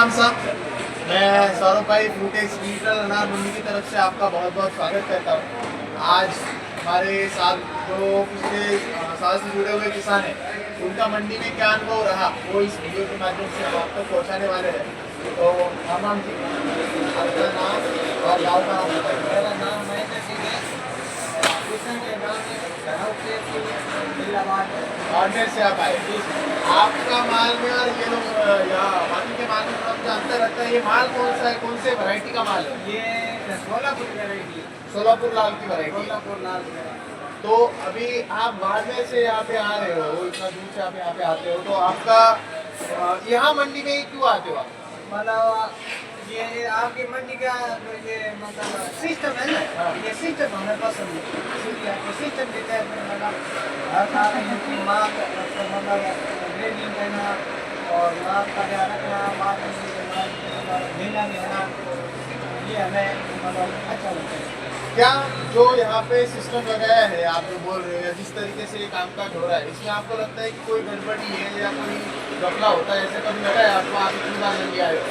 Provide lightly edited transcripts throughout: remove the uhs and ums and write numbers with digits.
राम साहब, मैं सौरभ भाई फ्रूटेक्स डिजिटल अनार मंडी की तरफ से आपका बहुत बहुत स्वागत करता हूँ। आज हमारे साथ जो पिछले साल से जुड़े हुए किसान हैं, उनका मंडी में क्या अनुभव रहा वो इस वीडियो के माध्यम से हम आप तक पहुँचाने वाले हैं। तो राम जी, आपका नाम और गाँव का नाम बताइए। मेरा नाम महेंद्र सिंह है। किशन के गाँव में घरों से जिलाबाद बाड़मेर से आप आए। आपका माल में और ये लोग या बाकी के माल में थोड़ा मुझे अंतर रहता है। ये माल कौन सा है, कौन से वैरायटी का माल है? ये सोलापुर वैरायटी है। सोलापुर लाल की वैरायटी। सोलापुर लाल है। तो अभी आप बाड़मेर से यहाँ पे आ रहे हो, इतना दूर से आप यहाँ पे आते हो, तो आपका यहाँ मंडी में ही क्यों आते हो आप? मतलब ये आपकी मंडी का ये मतलब सिस्टम है ना, ये सिस्टम हमें पसंद है। इसलिए आपको सिस्टम देता है मतलब हर साल की माल मतलब ग्रेडिंग करना और माल का ध्यान रखना, माल ढीला नहीं होना, ये हमें मतलब अच्छा लगता है। क्या जो यहाँ पे सिस्टम लगाया है, आप जो बोल रहे हो, या जिस तरीके से ये कामकाज हो रहा है, इसमें आपको लगता है कि कोई गड़बड़ी है या कोई घपला होता है? ऐसे कभी लगा है आपको? आप इतनी बार मंडी आए हो?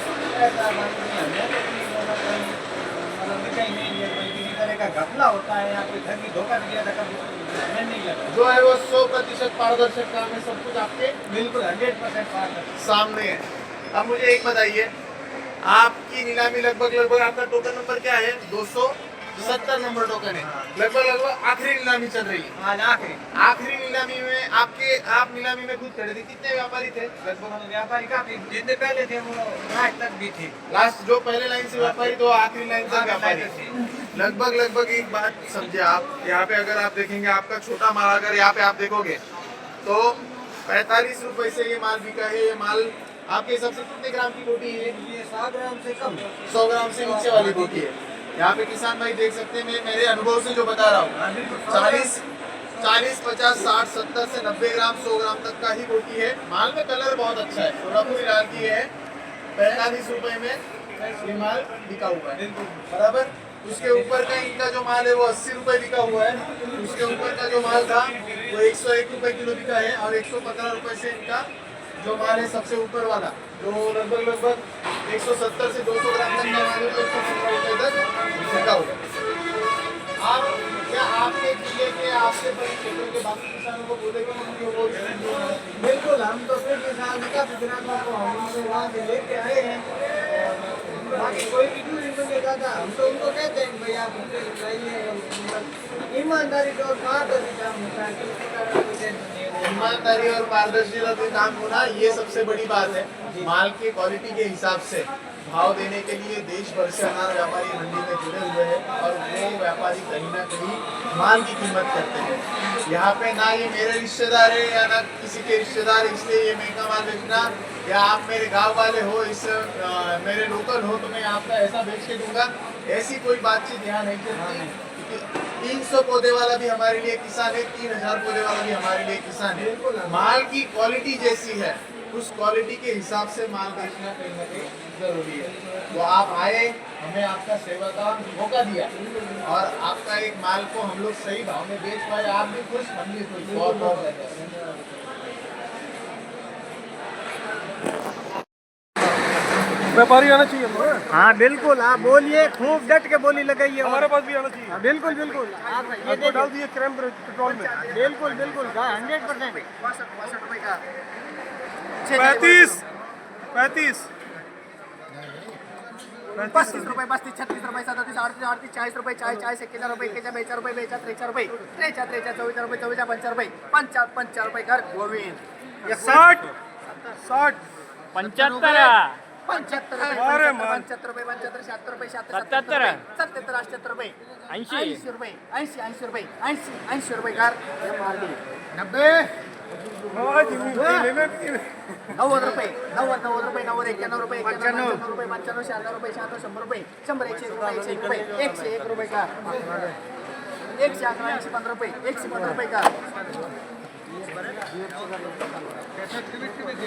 ऐसा नहीं है, मतलब कहीं नहीं है, कोई किसी तरह का घपला होता है या कोई ठगी धोखा दिया था कभी हमें नहीं लगा। जो है वो 100% पारदर्शक काम है, सब कुछ आपके बिल्कुल 100% पारदर्शी। सामने है। अब मुझे एक बताइए, आपकी नीलामी लगभग आपका टोकन नंबर क्या है? 270 नंबर टोकन है। लगभग आखिरी नीलामी चल रही है। आज आखिरी नीलामी में आप नीलामी में खुद खड़े थे, कितने व्यापारी थे? लगभग व्यापारी काफी जितने पहले थे वो लास्ट तक भी थे। लास्ट जो पहले लाइन से व्यापारी तो आखिरी लाइन तक व्यापारी थे। लगभग एक बात समझे आप, यहाँ पे अगर आप देखेंगे, आपका छोटा माल अगर यहाँ पे आप देखोगे तो 45 रुपए से ये माल बिका है। ये माल आपके हिसाब से कितने ग्राम की बोटी है? ये 100 ग्राम से कम, 100 ग्राम से नीचे वाली बोटी है। यहाँ पे किसान भाई देख सकते हैं, मैं मेरे अनुभव से जो बता रहा हूँ, 40, 50, 60, 70 से 90 ग्राम, 100 ग्राम तक का ही बोटी है। माल में कलर बहुत अच्छा है, सोलापुरी लाल की है। 45 रुपए में ये माल बिका हुआ है, बराबर। उसके ऊपर का इनका जो माल है वो 80 रुपए बिका हुआ है। उसके ऊपर का जो माल था वो 101 रुपए किलो बिका है। और 115 रुपए से इनका जो माल है सबसे ऊपर वाला, जो लगभग 170 से 200 ग्राम तक का माल है, तो 115 रुपए तक बिका हुआ है। आप क्या आपके जिले के, आपके बड़े क्षेत्रों के बाकी किसानों को बोलेंगे कि वो बिल्कुल हम तो फिर किसान का किसानों को हम वहाँ से लेके आए हैं। बाकी कोई भी दूरी में जाता हम तो उनको कहते हैं भाई आप ईमानदारी और पारदर्शी काम होता है। ईमानदारी और पारदर्शिता से काम होना, ये सबसे बड़ी बात है। माल के क्वालिटी के हिसाब से भाव देने के लिए देश भर से अनार व्यापारी मंडी में जुड़े हुए हैं, और वो व्यापारी कहीं ना कहीं माल की कीमत करते हैं। यहाँ पे ना ये मेरे रिश्तेदार है या ना किसी के रिश्तेदार, इसलिए ये महंगा माल बेचना, या आप मेरे गांव वाले हो, इस मेरे लोकल हो तो मैं आपका ऐसा बेच के दूंगा, ऐसी कोई बातचीत यहाँ नहीं चलती। 300 पौधे वाला भी हमारे लिए किसान है, 3000 पौधे वाला भी हमारे लिए किसान है। माल की क्वालिटी जैसी है, उस क्वालिटी के हिसाब से माल बेचना कहीं ना कहीं जरूरी है। तो आप आए, हमें आपका सेवा का मौका दिया, और आपका एक माल को हम लोग सही भाव में बेच पाए। आप भी खुश, हम भी खुश। बहुत बहुत धन्यवाद। व्यापारी आना चाहिए हमारे। हाँ बिल्कुल, आप बोलिए, खूब डट के बोली लगाइए। हमारे पास भी आना चाहिए। हाँ, बिल्कुल बिल्कुल, आप ये तो डाल दिए क्रैम पेट्रोल में। बिल्कुल बिल्कुल 100%। 35 35 35 रुपये, 35, 36 रुपये, 37, 38, 38, 40 रुपये, 40, 41 रुपये, 41, 42 रुपये, 43 रुपये, 43, 24 रुपये, 54 रुपये, 55 रुपये घर गोविंद। 60 60 75 रुपये, 75 रुपये, 75, 76 रुपये, 77 78 रुपये, 80 रुपये, 80 रुपये, 80 रुपये घर 90 90 रुपये, 90 रुपये, 91 रुपये, 95 रुपये, 95, 96 रुपये, 100 रुपये, 101 रुपये, 101 रुपये का 111, 115 रुपये, 115 रुपये का